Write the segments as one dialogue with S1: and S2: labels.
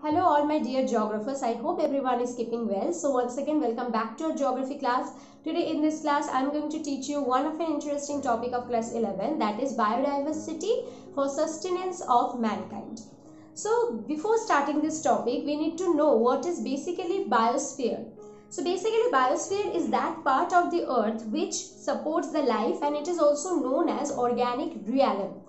S1: Hello all my dear geographers, I hope everyone is keeping well. So once again welcome back to our geography class. Today in this class I am going to teach you one of an interesting topic of class 11, that is biodiversity for sustenance of mankind. So before starting this topic we need to know what is basically biosphere. So basically biosphere is that part of the earth which supports the life, and it is also known as organic realm.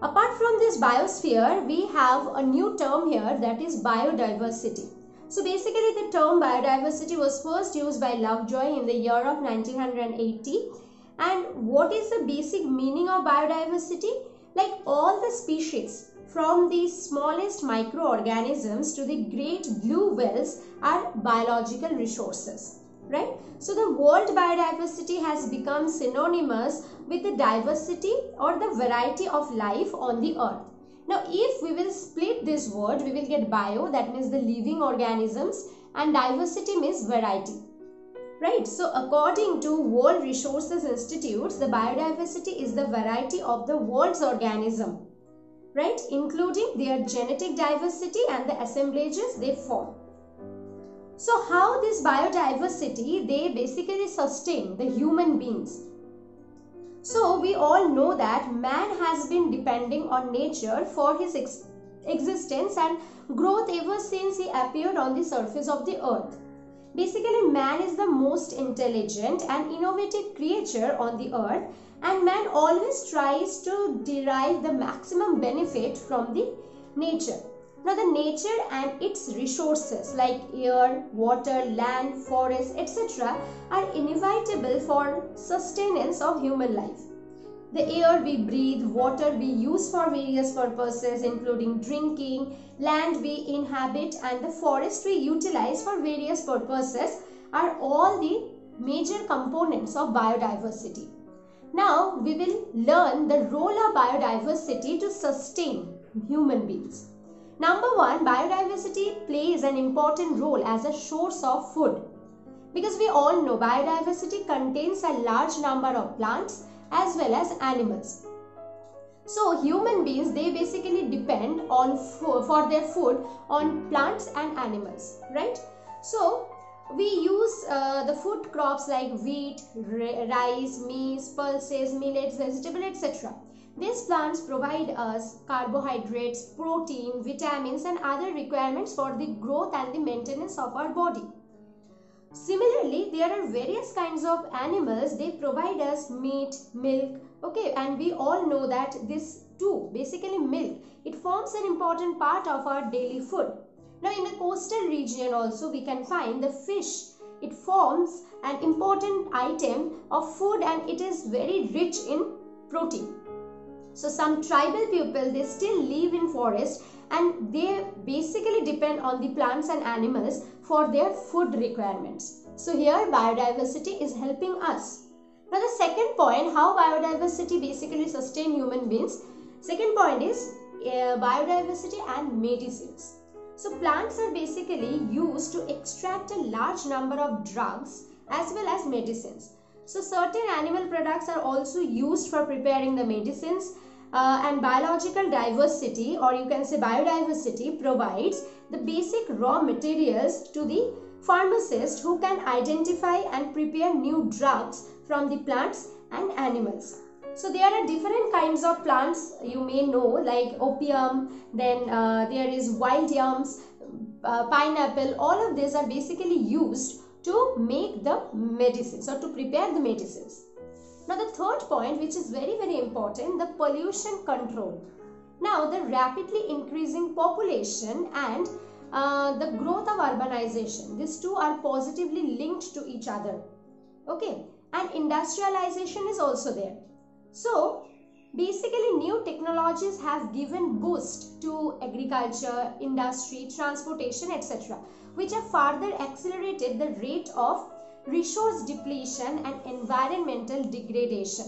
S1: Apart from this biosphere, we have a new term here, that is biodiversity. So basically the term biodiversity was first used by Lovejoy in the year of 1980. And what is the basic meaning of biodiversity? Like all the species from the smallest microorganisms to the great blue whales are biological resources. Right? So the word biodiversity has become synonymous with the diversity or the variety of life on the earth. Now if we will split this word, we will get bio, that means the living organisms, and diversity means variety. Right? So according to World Resources Institute, the biodiversity is the variety of the world's organism, right, including their genetic diversity and the assemblages they form. So how this biodiversity, they basically sustain the human beings. So we all know that man has been depending on nature for his existence and growth ever since he appeared on the surface of the earth. Basically man is the most intelligent and innovative creature on the earth, and man always tries to derive the maximum benefit from the nature. Now the nature and its resources like air, water, land, forest, etc. are inevitable for sustenance of human life. The air we breathe, water we use for various purposes including drinking, land we inhabit, and the forest we utilize for various purposes are all the major components of biodiversity. Now we will learn the role of biodiversity to sustain human beings. Number one, biodiversity plays an important role as a source of food. Because we all know biodiversity contains a large number of plants as well as animals. So human beings, they basically depend on for their food on plants and animals, right? So we use the food crops like wheat, rice, maize, pulses, millets, vegetable, etc. These plants provide us carbohydrates, protein, vitamins and other requirements for the growth and the maintenance of our body. Similarly, there are various kinds of animals, they provide us meat, milk, okay, and we all know that this too, basically milk, it forms an important part of our daily food. Now in the coastal region also we can find the fish. It forms an important item of food and it is very rich in protein. So some tribal people, they still live in forest and they basically depend on the plants and animals for their food requirements. So here biodiversity is helping us. Now the second point, how biodiversity basically sustain human beings. Second point is biodiversity and medicines. So plants are basically used to extract a large number of drugs as well as medicines. So certain animal products are also used for preparing the medicines, and biological diversity, or you can say biodiversity, provides the basic raw materials to the pharmacist who can identify and prepare new drugs from the plants and animals. So there are different kinds of plants you may know, like opium, then there is wild yams, pineapple. All of these are basically used to make the medicines or to prepare the medicines. Now the third point, which is very important, the pollution control. Now the rapidly increasing population and the growth of urbanization, these two are positively linked to each other. Okay, and industrialization is also there. So basically new technologies have given boost to agriculture, industry, transportation, etc., which have further accelerated the rate of resource depletion and environmental degradation.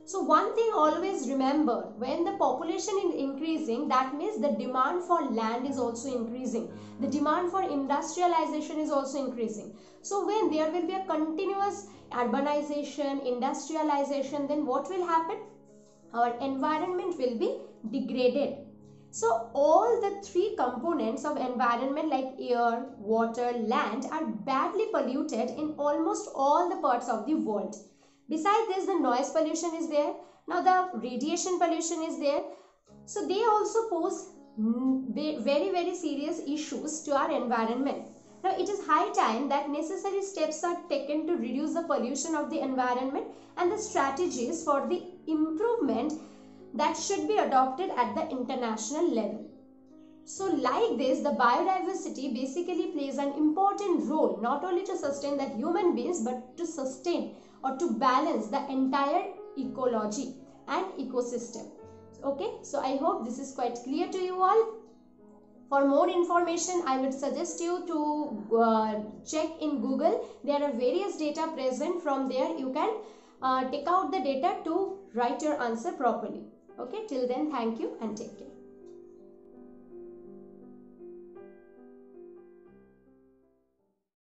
S1: So one thing always remember, when the population is increasing, that means the demand for land is also increasing. The demand for industrialization is also increasing. So when there will be a continuous urbanization, industrialization, then what will happen? Our environment will be degraded. So all the three components of environment like air, water, land are badly polluted in almost all the parts of the world. Besides this, the noise pollution is there. Now the radiation pollution is there. So they also pose very serious issues to our environment. Now it is high time that necessary steps are taken to reduce the pollution of the environment, and the strategies for the improvement that should be adopted at the international level. So like this, the biodiversity basically plays an important role not only to sustain the human beings but to sustain or to balance the entire ecology and ecosystem. Okay, so I hope this is quite clear to you all. For more information, I would suggest you to check in Google. There are various data present. From there you can take out the data to write your answer properly. Okay, till then, thank you and take care.